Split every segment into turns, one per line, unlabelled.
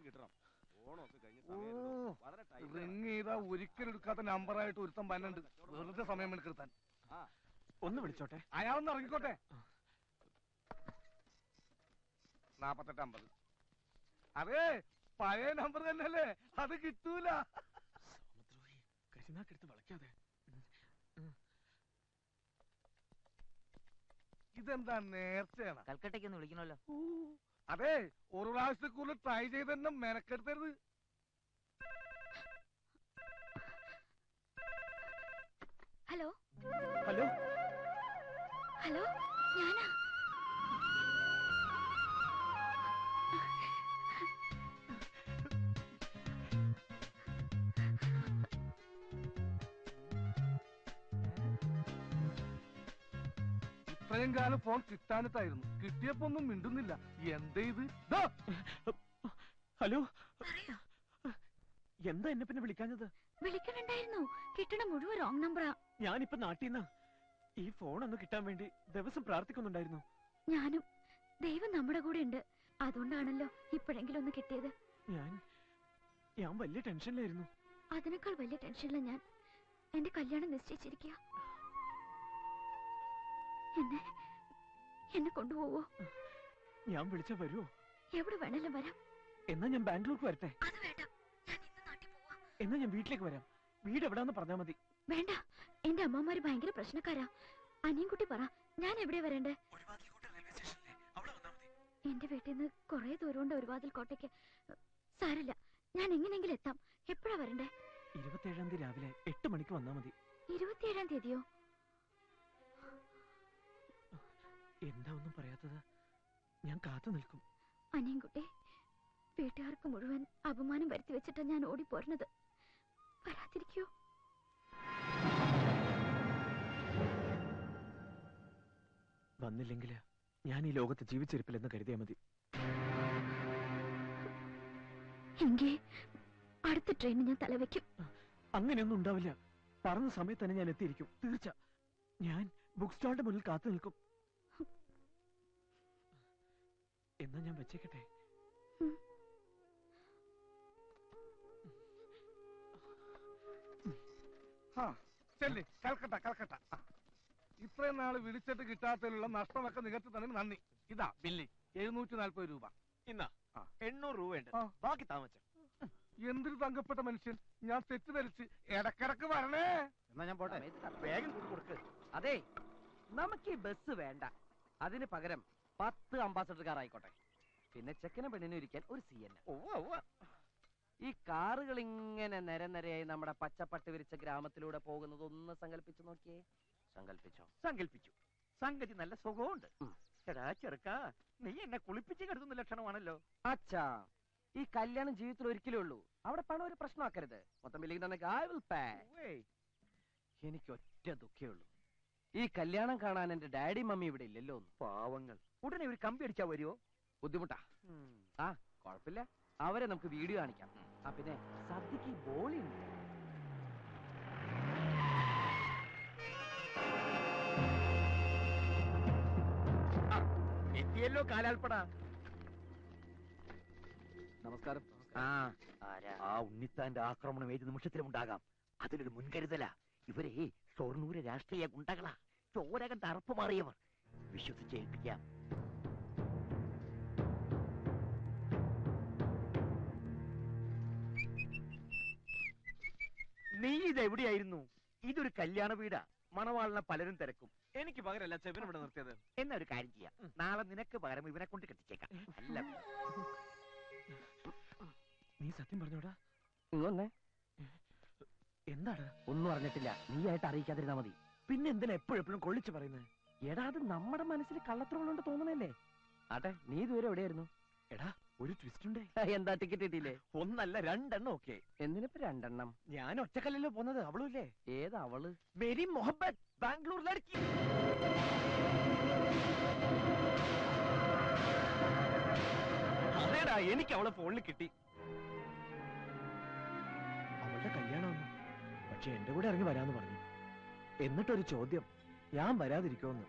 എങ്ങനെയും കിട്ടണം. ഓണമൊക്കെ കഴിഞ്ഞ്
റിങ് ചെയ്താ ഒരിക്കലും എടുക്കാത്ത നമ്പറായിട്ട് ഒരുത്തം പന്നുണ്ട്. വെറുതെ സമയം എടുക്കാൻ.
ഒന്ന് വിളിച്ചോട്ടെ,
അയാളൊന്ന് ഇറങ്ങിക്കോട്ടെ. 4850. അതെ, പഴയ നമ്പർ തന്നെയല്ലേ, അത് കിട്ടൂല.
കരിനാക്കെടുത്ത് വളയ്ക്കാതെ.
ഇതെന്താ നേർച്ചയാണ്?
കൽക്കട്ടയ്ക്ക് ഒന്ന് വിളിക്കണമല്ലോ.
അതെ, ഒരു പ്രാവശ്യത്തിൽ കൂടുതൽ ട്രൈ ചെയ്ത് തന്നെ മെനക്കെടുത്തരുത്.
ഹലോ
ഹലോ
ഹലോ, ഞാനാ.
ഇത്രയും കാലം ഫോൺ കിട്ടാനിട്ടായിരുന്നു. കിട്ടിയപ്പോ ഒന്നും മിണ്ടുന്നില്ല. എന്താ ഇത്?
ഹലോ, എന്താ എന്നെ പിന്നെ വിളിക്കാഞ്ഞത്?
വിളിക്കണുണ്ടായിരുന്നു, കിട്ടണ മുഴുവൻ റോങ് നമ്പറാ.
ഞാനിപ്പോ നാട്ടിൽ ഈ ഫോൺ ഒന്ന് കിട്ടാൻ വേണ്ടി ദിവസം പ്രാർത്ഥിക്കുന്നുണ്ടായിരുന്നു.
ഞാനും. ദൈവം നമ്മുടെ കൂടെ ഉണ്ട്, അതുകൊണ്ടാണല്ലോ ഇപ്പോഴെങ്കിലും ഒന്ന് കിട്ടിയത്.
ഞാൻ വലിയ ടെൻഷനിലായിരുന്നു.
അതിനേക്കാൾ വലിയ ടെൻഷനില്ല ഞാൻ. എന്റെ കല്യാണം നിശ്ചയിച്ചിരിക്കുക. എന്നെ കൊണ്ടുപോവോ?
ഞാൻ വിളിച്ചാ വരുമോ?
എവിടെ വേണേലും വരാം.
എന്നാ ഞാൻ ബാംഗ്ലൂർക്ക് വരട്ടെ?
അത് വേണ്ട, ഞാൻ ഇന്ന് നാട്ടിൽ പോവാ.
എന്നാ ഞാൻ വീട്ടിലേക്ക് വരാം. വീട് എവിടാന്ന് പറഞ്ഞാ മതി.
വേണ്ട, എന്റെ അമ്മമാര് ഭയങ്കര പ്രശ്നക്കാരാ. അനിയൻകുട്ടി പറ, ഞാൻ എവിടെ വരണ്ടേ? എന്റെ വീട്ടിൽ നിന്ന് കുറെ ദൂരമുണ്ട് ഒരുവാതിൽ കോട്ടയ്ക്ക്. സാരില്ല, ഞാൻ എങ്ങനെയെങ്കിലും എത്താം. എപ്പോഴാ വരണ്ടേ?
27-ാം തീയതി രാവിലെ 8 മണിക്ക് വന്നാ മതി.
27-ാം തീയതിയോ?
എന്താ ഒന്നും പറയാത്തത്? ഞാൻ കാത്തു നിൽക്കും.
അനിയൻകുട്ടി, വീട്ടുകാർക്ക് മുഴുവൻ അപമാനം വരുത്തി വെച്ചിട്ടാ ഞാൻ ഓടിപ്പോരുന്നത്. വരാതിരിക്കോ?
വന്നില്ലെങ്കിൽ ഞാൻ ഈ ലോകത്ത് ജീവിച്ചിരിപ്പില്ലെന്ന് കരുതിയാ മതി.
എങ്കിൽ അടുത്ത ട്രെയിനിന് ഞാൻ തലവെക്കും.
അങ്ങനെയൊന്നും ഉണ്ടാവില്ല. പറഞ്ഞ സമയത്ത് തന്നെ ഞാൻ എത്തിയിരിക്കും, തീർച്ച. ഞാൻ ബുക്ക് സ്റ്റാളിന്റെ മുന്നിൽ കാത്തു നിൽക്കും. എന്നാ ഞാൻ വെച്ചേക്കട്ടെ?
കൽക്കട്ട കൽക്കട്ട. ഇത്രയും നാള് വിളിച്ചിട്ട് കിട്ടാത്തതിലുള്ള നഷ്ടമൊക്കെ നികത്തി തന്നെ നന്ദി. ഇതാ ബില്ല്, 740 രൂപ.
ഇന്നാ 800 രൂപയുണ്ട്, ബാക്കി താമസം.
എന്തൊരു തങ്കപ്പെട്ട മനുഷ്യൻ. ഞാൻ തെറ്റിദ്ധരിച്ച്. ഇടക്കിടക്ക് വരണേ.
എന്നാ ഞാൻ പോട്ടെ, വേഗം കൊടുക്ക്.
അതെ, നമുക്ക് ഈ ബസ് വേണ്ട. അതിന് പകരം 10 അംബാസഡർ കാർ ആയിക്കോട്ടെ. പിന്നെ ചെക്കനെ പെണ്ണിനെ ഇരിക്കാൻ ഒരു CN. ഈ കാറുകൾ ഇങ്ങനെ നിരനിരയായി നമ്മുടെ പച്ചപ്പട്ട് വിരിച്ച ഗ്രാമത്തിലൂടെ പോകുന്നത് ഒന്ന് സങ്കല്പിച്ചു നോക്കിയേ.
സങ്കല്പിച്ചു. സംഗതി നല്ല സുഖമുണ്ട്. എടാ ചെറുക്കാ, നീ എന്നെ കുളിപ്പിച്ച് കരുതുന്ന ലക്ഷണമാണല്ലോ.
അച്ഛാ, ഈ കല്യാണം ജീവിതത്തിൽ ഒരിക്കലേ ഉള്ളൂ. അവിടെ പണം ഒരു പ്രശ്നമാക്കരുത്. മൊത്തം ബില്ലിംഗ് തന്നെ I will pay. എനിക്ക് ഒറ്റ ദുഃഖേ ഉള്ളൂ, ഈ കല്യാണം കാണാൻ എന്റെ ഡാഡി മമ്മി ഇവിടെ ഇല്ലല്ലോ.
പാവങ്ങൾ. ഉടനെ ഒരു കമ്പി അടിച്ചാ വരുമോ?
ബുദ്ധിമുട്ടാ. കുഴപ്പമില്ല, അവരെ നമുക്ക് വീഡിയോ കാണിക്കാം. പിന്നെ സദ്യക്ക് ബോളി ഉണ്ട്.
എത്തിയല്ലോ കാലാൽപ്പടാ.
നമസ്കാരം.
ആ ഉണ്ണിത്താന്റെ ആക്രമണം ഏത് നിമിഷത്തിലും ഉണ്ടാകാം. അതിലൊരു മുൻകരുതല. ഇവരെ ഷൊർണൂര് രാഷ്ട്രീയ ഗുണ്ടകളാ, ചോരകണ്ട് അറപ്പ് മാറിയവർ. വിശ്വസിച്ചേൽപ്പിക്കാം. നീ ഇതെവിടെയായിരുന്നു? ഇതൊരു കല്യാണ വീടാ. മണവാളിനെ പലരും തിരക്കും.
എനിക്ക് പകരല്ല ചെവിന് ഇവിടെ നിർത്തിയത്.
എന്നാ ഒരു കാര്യം ചെയ്യാം, നാളെ നിനക്ക് പകരം ഇവനെ കൊണ്ട് കെട്ടിച്ചേക്കാം. അല്ല,
നീ സത്യം പറഞ്ഞോടാ?
ഇങ്ങൊന്നേ.
എന്താണ്?
ഒന്നും അറിഞ്ഞിട്ടില്ല, നീ ആയിട്ട് അറിയിക്കാതിരുന്നാ മതി.
പിന്നെ എന്തിനാ എപ്പോഴെപ്പോഴും കൊള്ളിച്ചു പറയുന്നത്?
എടാ, അത് നമ്മുടെ മനസ്സിൽ കള്ളത്തരമുള്ളോണ്ട് തോന്നണല്ലേ. ആട്ടെ, നീ ഇതുവരെ എവിടെയായിരുന്നു?
എടാ, ഒരു ട്വിസ്റ്റ് ഉണ്ട്.
എന്താ, ടിക്കറ്റ് കിട്ടിയില്ലേ?
ഒന്നല്ല 2 എണ്ണം. ഓക്കെ,
എന്തിനിപ്പോ 2 എണ്ണം?
ഞാൻ ഒറ്റക്കല്ലല്ലോ പോന്നത്, അവളും ഇല്ലേ?
ഏതാ അവള്?
മേരി മുഹബത്ത്, ബാംഗ്ലൂർ ലड़की. അതേടാ, എനിക്ക് അവളെ ഫോണിൽ കിട്ടി. അവളുടെ കല്യാണമൊന്നും, പക്ഷെ എന്റെ കൂടെ ഇറങ്ങി വരാന്ന് പറഞ്ഞു. എന്നിട്ടൊരു ചോദ്യം, ഞാൻ വരാതിരിക്കുമെന്ന്.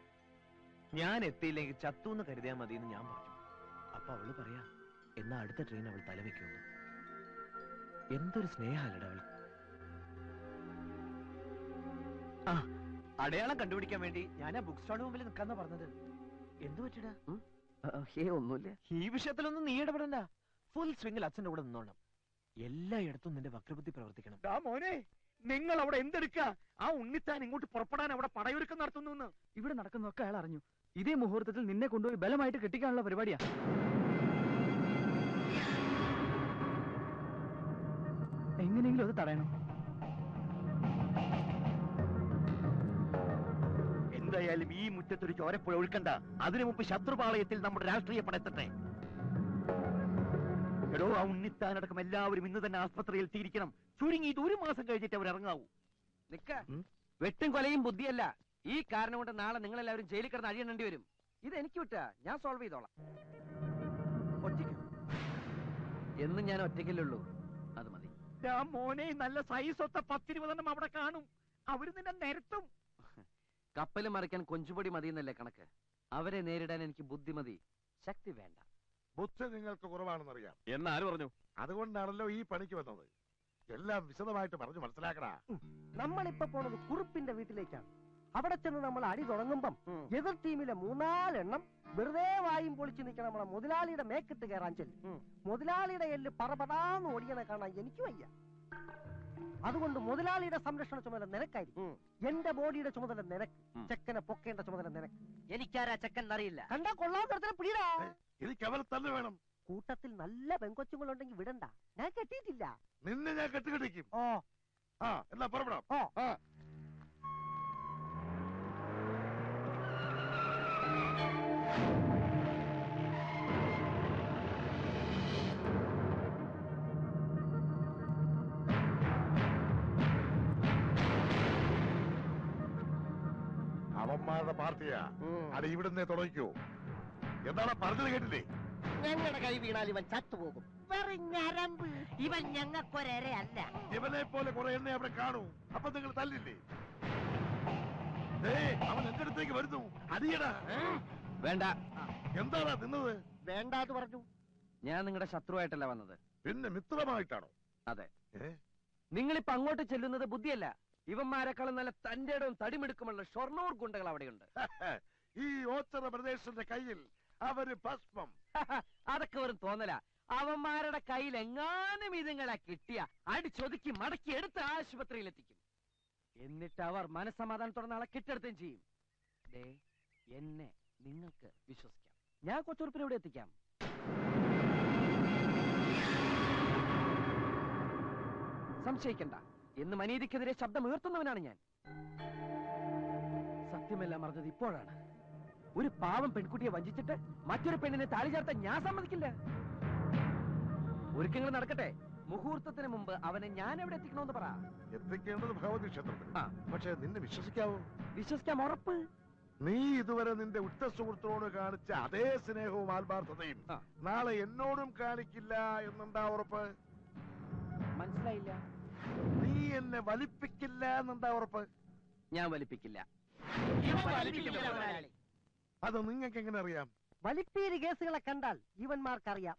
ഞാൻ എത്തിയില്ലെങ്കിൽ ചത്തൂന്ന് കരുതിയാൽ മതി എന്ന് ഞാൻ പറഞ്ഞു. അപ്പൊ അവള് പറയാ, എന്നാ അടുത്ത ട്രെയിൻ അവൾ തലവെക്കുന്നു. എന്തൊരു സ്നേഹമല്ലട അവൾ. ആ, അടയാളം കണ്ടുപിടിക്കാൻ വേണ്ടി ഞാൻ ആ ബുക്ക് സ്റ്റാളിന് മുമ്പിൽ നിൽക്കാന്നാ പറഞ്ഞത്. എന്തു പറ്റിടാ?
ഒന്നുമില്ല.
ഈ വിഷയത്തിലൊന്നും നീ ഇടപെടണ്ട. ഫുൾ സ്വിംഗിൽ അച്ഛന്റെ കൂടെ നിന്നോണം. എല്ലായിടത്തും നിന്റെ വക്രബുദ്ധി പ്രവർത്തിക്കണം.
മോനെ, നിങ്ങൾ അവിടെ എന്തെടുക്ക? ആ ഉണ്ണിത്താൻ ഇങ്ങോട്ട് പുറപ്പെടാൻ അവിടെ പടയൊരുക്കം നടത്തുന്നു.
ഇവിടെ നടക്കുന്നതൊക്കെ അയാൾ അറിഞ്ഞു. ഇതേ മുഹൂർത്തത്തിൽ നിന്നെ കൊണ്ടുപോയി ബലമായിട്ട് കെട്ടിക്കാനുള്ള പരിപാടിയാ. എങ്ങനെയെങ്കിലും അത് തടയണം.
എന്തായാലും ഈ മുറ്റത്തൊരു ചോരപ്പുഴ ഒഴുക്കണ്ട. അതിനു മുമ്പ് ശത്രുപാളയത്തിൽ നമ്മുടെ രാഷ്ട്രീയ പടയെത്തട്ടെ. എടോ, ആ ഉണ്ണിത്താനടക്കം എല്ലാവരും ഇന്ന് തന്നെ ആസ്പത്രിയിൽ എത്തിയിരിക്കണം. ചുരുങ്ങി ഇത് 1 മാസം കഴിഞ്ഞിട്ട് അവർ ഇറങ്ങാവൂ.
നിക്ക, വെട്ടും കൊലയും ബുദ്ധിയല്ല. ഈ കാരണം കൊണ്ട് നാളെ നിങ്ങൾ എല്ലാവരും ജയിലിൽ കിടന്ന് അഴിയണേണ്ടി വരും. ഇത് എനിക്ക് വിട്ടാ, ഞാൻ സോൾവ് ചെയ്തോളാം. ഒറ്റയ്ക്ക് എന്നും ഞാൻ ഒറ്റയ്ക്കല്ലുള്ളൂ, അത് മതി.
മോനെ, നല്ല സൈസൊത്ത 10-20 അവിടെ കാണും. അവര് നിന്നെ നിരത്തും.
കപ്പല് മറിക്കാൻ കൊഞ്ചുപൊടി മതിയെന്നല്ലേ കണക്ക്. അവരെ നേരിടാൻ എനിക്ക് ബുദ്ധിമതി, ശക്തി വേണ്ട.
ബുദ്ധി നിങ്ങൾക്ക് കുറവാണെന്നറിയാം.
എന്നാര് പറഞ്ഞു?
അതുകൊണ്ടാണല്ലോ ഈ പണിക്ക് വന്നത്. എല്ലാം വിശദമായിട്ട് പറഞ്ഞു മനസ്സിലാക്കടാ.
നമ്മളിപ്പോ പോണത് കുറുപ്പിന്റെ വീട്ടിലേക്കാണ്. അവിടെ ചെന്ന് നമ്മൾ അടി തുടങ്ങുമ്പം എതിർ ടീമിലെ 3-4 എണ്ണം വെറുതെ വായും പൊളിച്ചു നിൽക്കണം. നമ്മളെ മുതലാളിയുടെ മേക്കിട്ട് കയറാൻ ചെല്ലും. മുതലാളിയുടെ എല്ല് പറപടാന്ന് ഓടിയണ കാണാൻ എനിക്ക് വയ്യ. അതുകൊണ്ട് മുതലാളിയുടെ സംരക്ഷണ ചുമതല നിനക്കായിരിക്കും. എന്റെ ബോഡിയുടെ ചുമതല നിനക്ക്. ചെക്കനെ പൊക്കേണ്ട ചുമതല നിനക്ക്.
എനിക്കാരാ ചെക്കൻ അറിയില്ല.
കണ്ടാ കൊള്ളാൻ പിടിടാ.
എനിക്ക് അവരെ തന്നെ വേണം.
കൂട്ടത്തിൽ നല്ല പെങ്കൊച്ചുങ്ങളുണ്ടെങ്കിൽ വിടണ്ട. ഞാൻ കെട്ടിയിട്ടില്ല.
നിന്നെ ഞാൻ കെട്ടിക്കെട്ടിക്കും.
ഓ
എന്നാ പുറപ്പെടാം. അവന്മാരുടെ പാർട്ടിയാ. അത് ഇവിടുന്ന് തുടങ്ങിക്കോ. എന്താണ് പറഞ്ഞത് കേട്ടില്ലേ?
ഞങ്ങളുടെ കൈ വീണാൽ ഇവൻ ചത്തുപോകും. ഞരമ്പ് ഇവൻ ഞങ്ങൾക്കൊരല്ല.
ഇവനെ പോലെ കുറെ എണ്ണ അവിടെ കാണൂ. അപ്പൊ നിങ്ങൾ തല്ലില്ലേ? അവൻ എന്റെ അടുത്തേക്ക് വരുന്നു. അടിയടാ.
വേണ്ട.
എന്താണ് നിന്നത്?
വേണ്ടാന്ന് പറഞ്ഞു.
ഞാൻ നിങ്ങളുടെ ശത്രുവായിട്ടല്ല വന്നത്.
പിന്നെ മിത്രമായിട്ടാണോ?
അതെ. നിങ്ങളിപ്പോ അങ്ങോട്ട് ചെല്ലുന്നത് ബുദ്ധിയല്ല. ഇവന്മാരെക്കാളും നല്ല തന്റെ ഇടവും തടിമെടുക്കുമുള്ള ഷൊർണൂർ ഗുണ്ടകൾ അവിടെയുണ്ട്.
ഈ ഓച്ചറ പ്രദേശത്തിന്റെ കയ്യിൽ അവര് ഭസ്മം.
അതൊക്കെ വെറും തോന്നല. അവന്മാരുടെ കയ്യിൽ എങ്ങാനും ഇതുങ്ങളെ കിട്ടിയ അടിച്ചൊതുക്കി മടക്കി എടുത്ത് ആശുപത്രിയിൽ എത്തിക്കും. എന്നിട്ട് അവർ മനസ്സമാധാനത്തോടെ നാളെ കെട്ടെടുത്തും ചെയ്യും. എന്നെ നിങ്ങൾക്ക് വിശ്വസിക്കാം. ഞാൻ കൊച്ചുറുപ്പിനെ ഇവിടെ എത്തിക്കാം. സംശയിക്കണ്ട. എന്ന് മനീതിക്കെതിരെ ശബ്ദം ഉയർത്തുന്നവനാണ് ഞാൻ. സത്യമെല്ലാം അറിഞ്ഞത് ഇപ്പോഴാണ്. ഒരു പാവം പെൺകുട്ടിയെ വഞ്ചിച്ചിട്ട് മറ്റൊരു പെണ്ണിനെ താലി ചേർത്താൻ ഞാൻ സമ്മതിക്കില്ല. ഒരുക്കങ്ങൾ നടക്കട്ടെ. മുഹൂർത്തത്തിന് മുമ്പ് അവനെ ഞാൻ എവിടെ എത്തിക്കണമെന്ന് പറ.
എത്തിക്കേണ്ടത് ഭഗവതി ക്ഷേത്രത്തിൽ. പക്ഷെ നിന്നെ വിശ്വസിക്കാവോ?
വിശ്വസിക്കാം, ഉറപ്പ്.
നീ ഇതുവരെ നിന്റെ ഉറ്റ സുഹൃത്തിനോട് കാണിച്ച അതേ സ്നേഹവും ആത്മാർത്ഥതയും നാളെ എന്നോടും കാണിക്കില്ല എന്നെന്താ ഉറപ്പ്?
മനസ്സിലായില്ല.
നീ എന്നെ വലിപ്പിക്കില്ല എന്നെന്താ ഉറപ്പ്?
ഞാൻ വലിപ്പിക്കില്ല.
അത് നിങ്ങൾക്ക് എങ്ങനെ അറിയാം?
വലിപ്പീര് കേസുകളെ കണ്ടാൽ ഇവന്മാർക്കറിയാം.